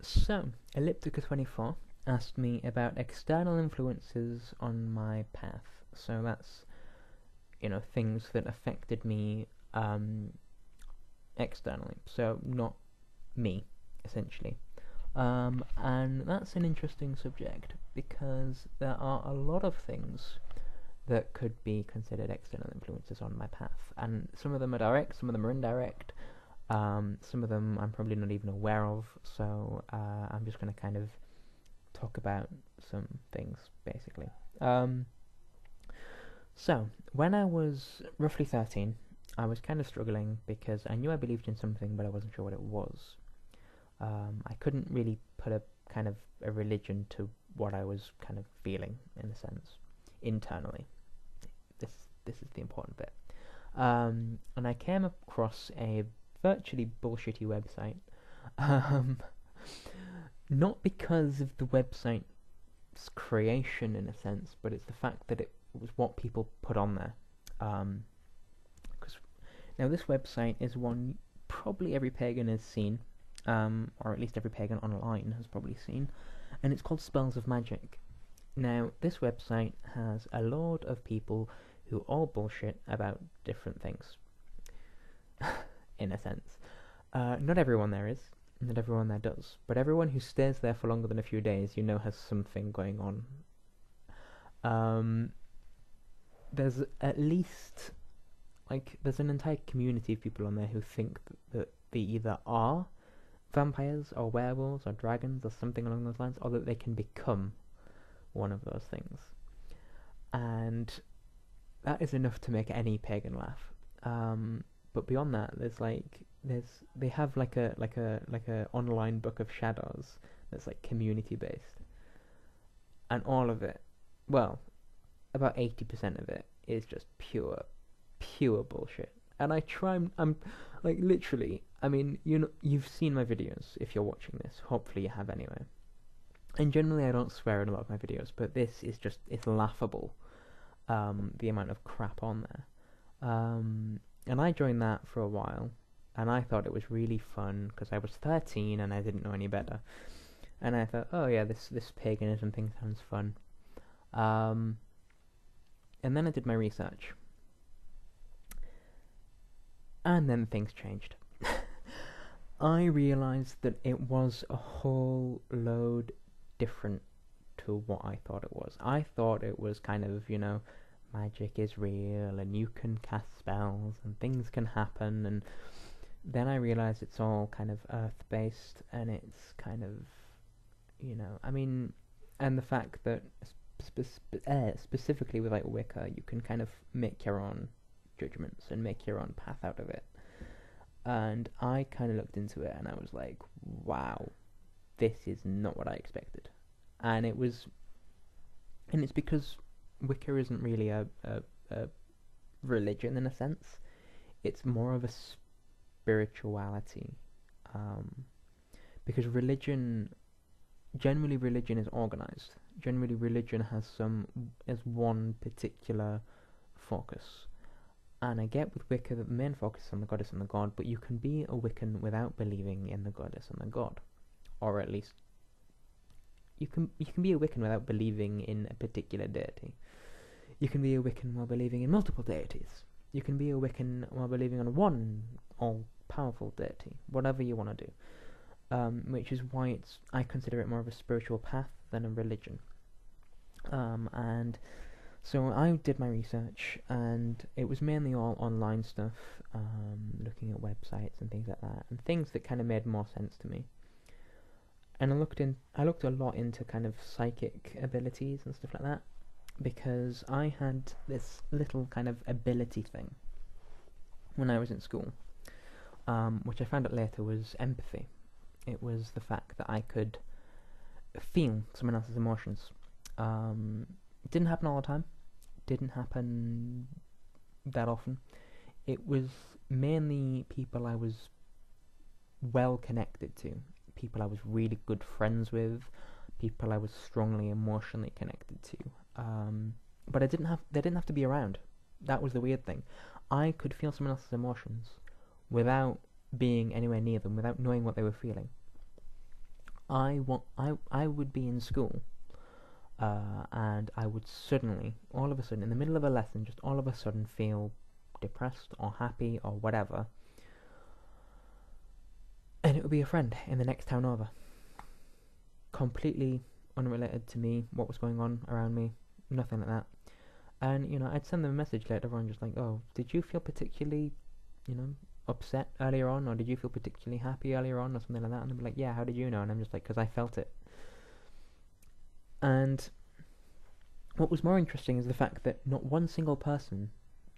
So, Elliptica24 asked me about external influences on my path. So that's, things that affected me externally. So not me, essentially. And that's an interesting subject because there are a lot of things that could be considered external influences on my path. And some of them are direct, some of them are indirect. Some of them I'm probably not even aware of, so I'm just going to kind of talk about some things, basically. So, when I was roughly 13, I was kind of struggling because I knew I believed in something, but I wasn't sure what it was. I couldn't really put a kind of a religion to what I was kind of feeling, in a sense, internally. This is the important bit. And I came across a virtually bullshitty website. Um, Not because of the website's creation, in a sense, but it's the fact that it was what people put on there. Because now this website is one probably every pagan has seen, or at least every pagan online has probably seen, and it's called Spells of Magic. Now, this website has a load of people who all bullshit about different things, in a sense. Not everyone there is, not everyone there does, but everyone who stays there for longer than a few days, has something going on. There's at least, there's an entire community of people on there who think that they either are vampires or werewolves or dragons or something along those lines, or that they can become one of those things. And that is enough to make any pagan laugh. But beyond that, they have like a online book of shadows that's like community based, and all of it, well, about 80% of it is just pure bullshit. And I'm like literally. I mean, you've seen my videos if you're watching this. Hopefully, you have anyway. And generally, I don't swear in a lot of my videos, but this is it's laughable. The amount of crap on there. And I joined that for a while, and I thought it was really fun because I was 13 and I didn't know any better. And I thought, oh yeah, this paganism thing sounds fun. And then I did my research, and then things changed. I realised that it was a whole load different to what I thought it was. I thought it was kind of, magic is real and you can cast spells and things can happen, and then I realised it's all kind of earth-based, and it's kind of, and the fact that specifically with like Wicca, you can kind of make your own judgments and make your own path out of it. And I kind of looked into it and I was like, wow, this is not what I expected. And it's because Wicca isn't really a religion in a sense. It's more of a spirituality. Because generally religion is organized. Generally religion has one particular focus. And I get with Wicca that the main focus is on the goddess and the god, but you can be a Wiccan without believing in the goddess and the god. Or at least you can be a Wiccan without believing in a particular deity. You can be a Wiccan while believing in multiple deities. You can be a Wiccan while believing on one all-powerful deity. Whatever you want to do. Which is why I consider it more of a spiritual path than a religion. And so I did my research, and it was mainly all online stuff, looking at websites and things like that, and things that kind of made more sense to me. And I looked a lot into kind of psychic abilities and stuff like that, because I had this little kind of ability thing when I was in school, which I found out later was empathy. It was the fact that I could feel someone else's emotions. It didn't happen all the time. Didn't happen that often. It was mainly people I was well connected to, people I was really good friends with, people I was strongly emotionally connected to. But they didn't have to be around. That was the weird thing. I could feel someone else's emotions without being anywhere near them, without knowing what they were feeling. I would be in school, and I would suddenly, all of a sudden, in the middle of a lesson, just all of a sudden feel depressed or happy or whatever, and it would be a friend in the next town over, completely unrelated to me, what was going on around me, nothing like that. And I'd send them a message later on, just like, oh, did you feel particularly, you know, upset earlier on, or did you feel particularly happy earlier on, or something like that? And they'd be like, yeah, how did you know? And I'm just like, because I felt it. And what was more interesting is the fact that not one single person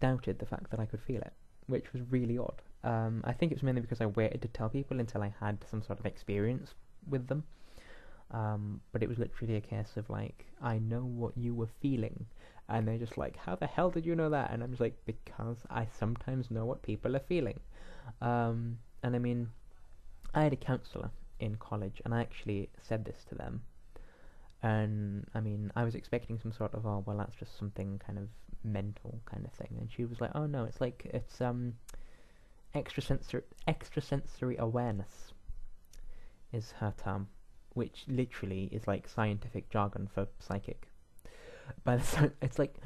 doubted the fact that I could feel it, which was really odd. I think it was mainly because I waited to tell people until I had some sort of experience with them. But it was literally a case of like, I know what you were feeling. And they're just like, how the hell did you know that? And I'm just like, because I sometimes know what people are feeling. And I mean, I had a counsellor in college, and I actually said this to them. And I mean, I was expecting some sort of, oh, well, that's just something kind of mental kind of thing. And she was like, oh no, it's extrasensory awareness is her term, which literally is like scientific jargon for psychic. By the time, it's like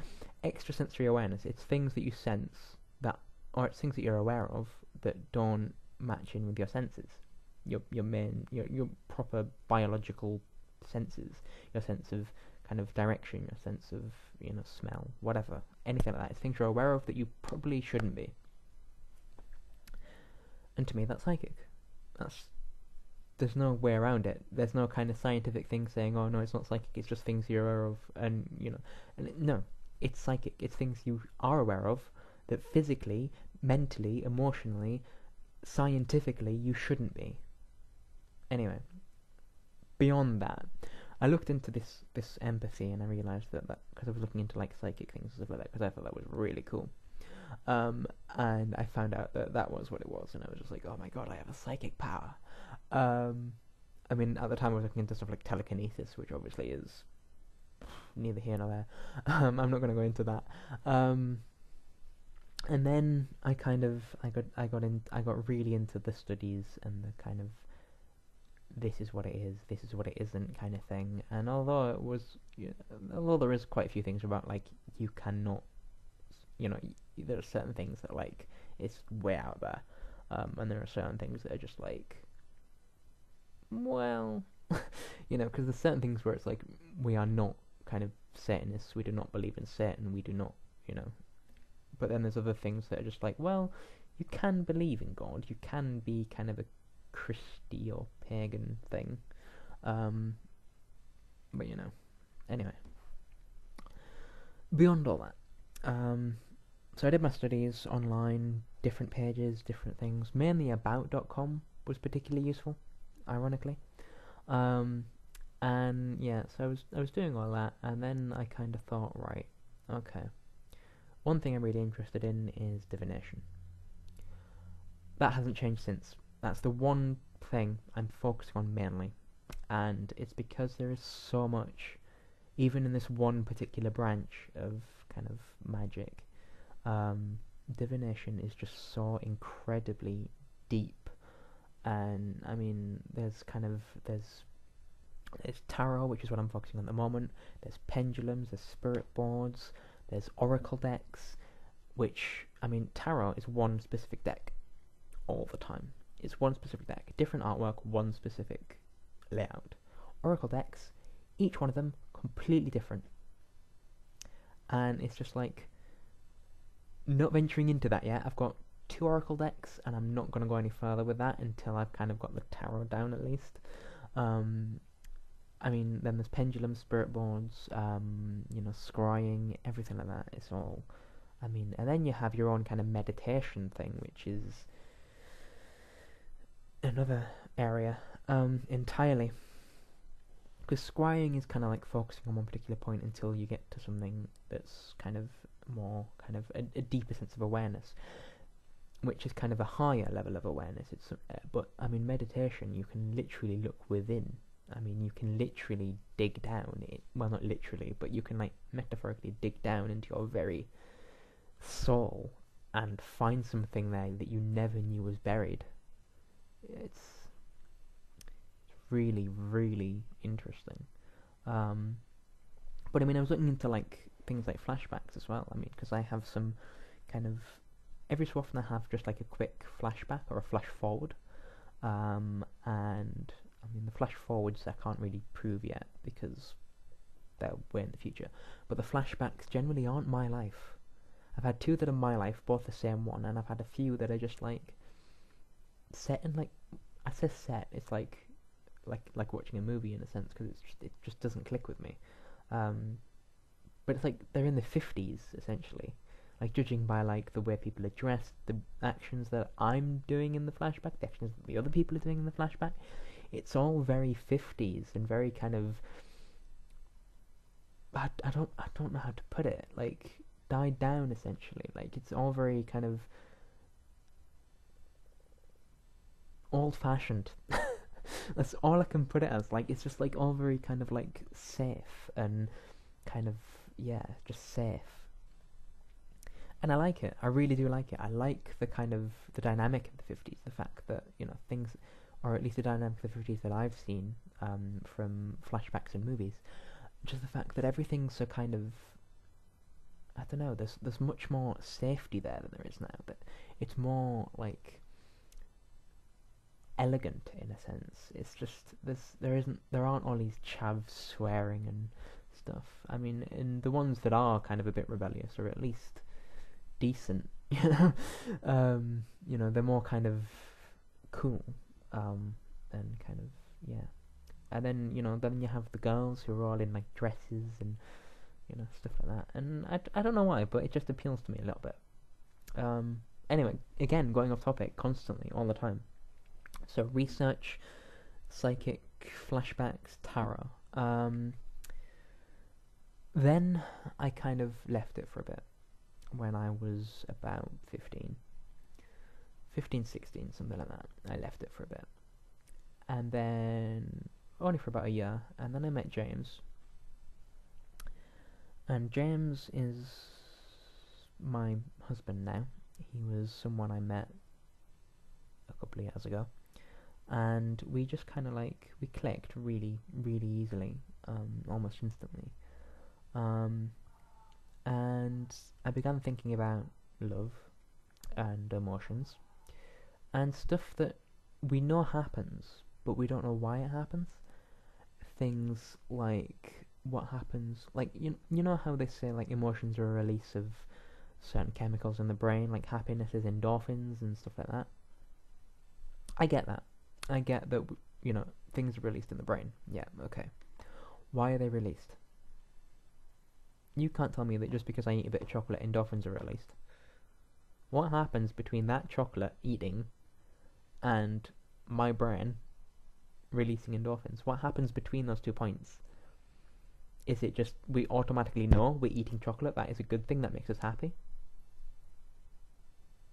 extrasensory awareness. It's things that you sense that, or it's things that you're aware of that don't match in with your senses. Your proper biological senses. Your sense of kind of direction. Your sense of smell, whatever, anything like that. It's things you're aware of that you probably shouldn't be. And to me, that's psychic. There's no way around it. There's no kind of scientific thing saying, oh no, it's not psychic, it's just things you're aware of, no, it's psychic. It's things you are aware of that physically, mentally, emotionally, scientifically, you shouldn't be. Anyway, beyond that, I looked into this empathy, and I realised that because I was looking into like psychic things and stuff like that, because I thought that was really cool. And I found out that was what it was, and I was just like, oh my god, I have a psychic power. I mean, at the time I was looking into stuff like telekinesis, which obviously is neither here nor there. I'm not going to go into that. And then I got really into the studies and the kind of this is what it is, this is what it isn't kind of thing. And although there is quite a few things about like you cannot, there are certain things that like it's way out there, and there are certain things that are just like, well, because there's certain things where it's like we are not kind of Satanists, we do not believe in Satan, we do not, but then there's other things that are just like, well, you can believe in God, you can be kind of a Christy or pagan thing, but anyway, beyond all that, so I did my studies online, different pages, different things, mainly about.com was particularly useful, ironically. And yeah, so I was doing all that, and then I kind of thought, right, okay, one thing I'm really interested in is divination. That hasn't changed since. That's the one thing I'm focusing on mainly, and it's because there is so much, even in this one particular branch of kind of magic. Divination is just so incredibly deep, and I mean, there's tarot, which is what I'm focusing on at the moment. There's pendulums, there's spirit boards, there's oracle decks, which, I mean, tarot is one specific deck all the time. It's one specific deck, different artwork, one specific layout. Oracle decks, each one of them completely different, and it's just like, not venturing into that yet. I've got 2 oracle decks, and I'm not going to go any further with that until I've kind of got the tarot down at least. I mean, then there's pendulum, spirit boards, scrying, everything like that. It's all, I mean, and then you have your own kind of meditation thing, which is another area entirely. Because scrying is kind of like focusing on one particular point until you get to something that's kind of more kind of a deeper sense of awareness, which is kind of a higher level of awareness. But I mean, meditation, you can literally look within. I mean, you can literally dig down. Well, not literally, but you can like metaphorically dig down into your very soul and find something there that you never knew was buried. It's really, really interesting. Um, but I mean, I was looking into like things like flashbacks as well. I mean, because I have some kind of every so often I have just like a quick flashback or a flash forward. And I mean, the flash forwards I can't really prove yet because they're way in the future. But the flashbacks generally aren't my life. I've had two that are my life, both the same one, and I've had a few that are just like set in like I say set. It's like watching a movie in a sense because it just doesn't click with me. Um, but it's like they're in the 50s essentially. Like judging by like the way people are dressed, the actions that I'm doing in the flashback, the actions that the other people are doing in the flashback, it's all very 50s and very kind of I don't know how to put it. Like died down essentially. Like it's all very kind of old fashioned. That's all I can put it as. Like it's just like all very kind of like safe and kind of yeah, just safe. And I like it. I really do like it. I like the kind of the dynamic of the 50s. The fact that things, or at least the dynamic of the 50s that I've seen from flashbacks and movies. Just the fact that everything's so kind of I don't know. There's much more safety there than there is now. But it's more like elegant in a sense. It's just there aren't all these chavs swearing and stuff. I mean, in the ones that are kind of a bit rebellious, or at least decent, they're more kind of cool, and kind of yeah. And then then you have the girls who are all in like dresses and stuff like that. And I don't know why, but it just appeals to me a little bit. Anyway, again, going off topic constantly, all the time. So research, psychic, flashbacks, tarot. Then I kind of left it for a bit when I was about 15, 16, something like that. I left it for a bit. And then only for about a year, and then I met James. And James is my husband now. He was someone I met a couple of years ago, and we just kind of like we clicked really, really easily, almost instantly. And I began thinking about love and emotions and stuff that we know happens, but we don't know why it happens. Things like what happens, like you know how they say like emotions are a release of certain chemicals in the brain, like happiness is endorphins and stuff like that. I get that. I get that things are released in the brain. Yeah, okay. Why are they released? You can't tell me that just because I eat a bit of chocolate, endorphins are released. What happens between that chocolate eating and my brain releasing endorphins? What happens between those 2 points? Is it just we automatically know we're eating chocolate, that is a good thing, that makes us happy?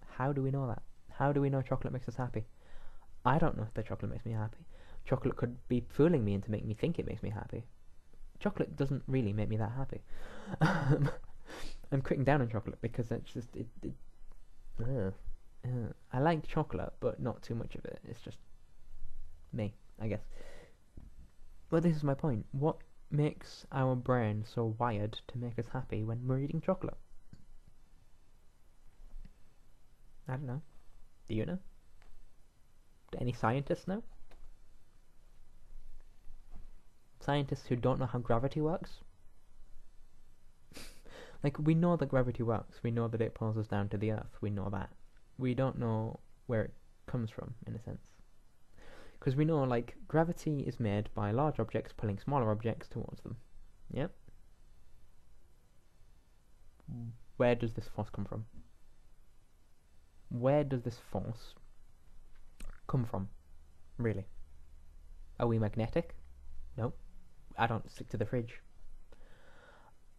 How do we know that? How do we know chocolate makes us happy? I don't know if the chocolate makes me happy. Chocolate could be fooling me into making me think it makes me happy. Chocolate doesn't really make me that happy. I'm cutting down on chocolate because it's just I like chocolate, but not too much of it. It's just me, I guess. But this is my point. What makes our brain so wired to make us happy when we're eating chocolate? I don't know. Do you know? Do any scientists know? Scientists who don't know how gravity works? Like, we know that gravity works. We know that it pulls us down to the earth. We know that. We don't know where it comes from, in a sense. Because we know, like, gravity is made by large objects pulling smaller objects towards them. Yep. Where does this force come from? Where does this force come from? Really? Are we magnetic? No. I don't stick to the fridge.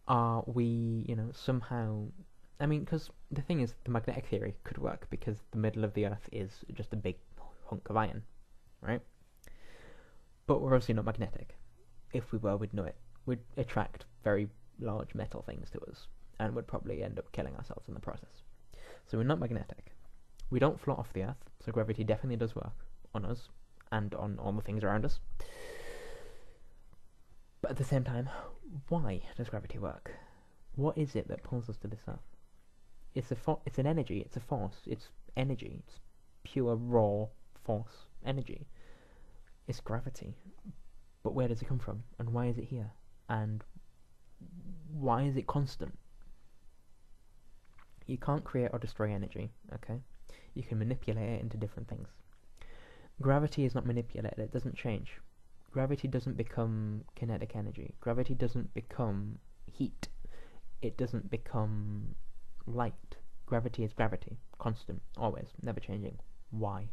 Are we, somehow... I mean, because the thing is, the magnetic theory could work because the middle of the Earth is just a big hunk of iron, right? But we're obviously not magnetic. If we were, we'd know it. We'd attract very large metal things to us, and would probably end up killing ourselves in the process. So we're not magnetic. We don't float off the Earth, so gravity definitely does work on us. and on all the things around us. But at the same time, why does gravity work? What is it that pulls us to this earth? It's an energy, it's a force, it's energy, it's pure raw force energy. It's gravity. But where does it come from? And why is it here? And why is it constant? You can't create or destroy energy, okay? You can manipulate it into different things. Gravity is not manipulated, it doesn't change. Gravity doesn't become kinetic energy. Gravity doesn't become heat. It doesn't become light. Gravity is gravity, constant, always, never changing. Why?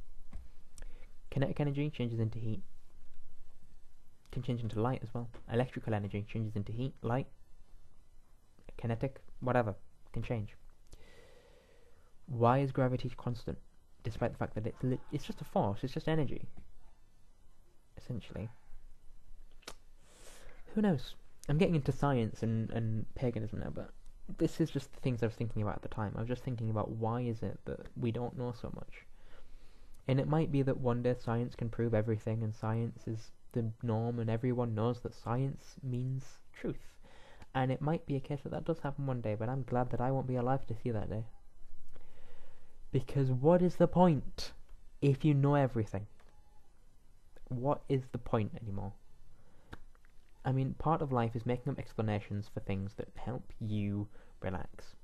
Kinetic energy changes into heat, can change into light as well. Electrical energy changes into heat, light, kinetic, whatever, can change. Why is gravity constant, despite the fact that it's just a force, it's just energy, essentially? Who knows? I'm getting into science and paganism now, but this is just the things I was thinking about at the time. I was just thinking about why is it that we don't know so much? And it might be that one day science can prove everything, and science is the norm, and everyone knows that science means truth. And it might be a case that that does happen one day, but I'm glad that I won't be alive to see that day. Because what is the point if you know everything? What is the point anymore? I mean, part of life is making up explanations for things that help you relax.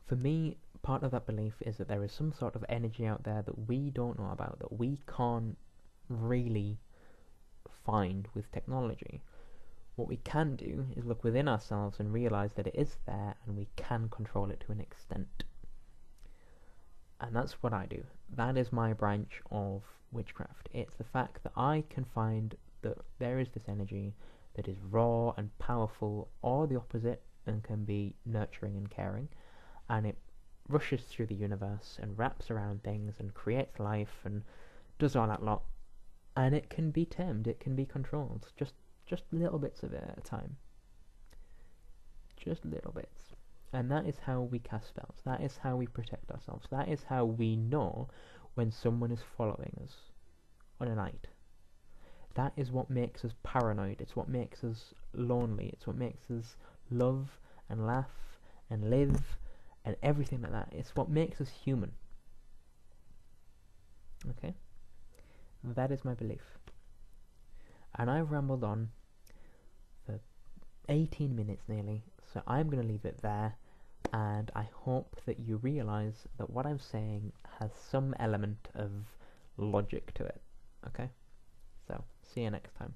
For me, part of that belief is that there is some sort of energy out there that we don't know about, that we can't really find with technology. What we can do is look within ourselves and realise that it is there and we can control it to an extent. And that's what I do. That is my branch of witchcraft. It's the fact that I can find that there is this energy that is raw and powerful, or the opposite, and can be nurturing and caring, and it rushes through the universe and wraps around things and creates life and does all that lot, and it can be tamed, it can be controlled, just little bits of it at a time. Just little bits. And that is how we cast spells, that is how we protect ourselves, that is how we know when someone is following us on a night. That is what makes us paranoid, it's what makes us lonely, it's what makes us love and laugh and live and everything like that. It's what makes us human. Okay? That is my belief. And I've rambled on for 18 minutes nearly, so I'm going to leave it there, and I hope that you realise that what I'm saying has some element of logic to it. Okay? So, see you next time.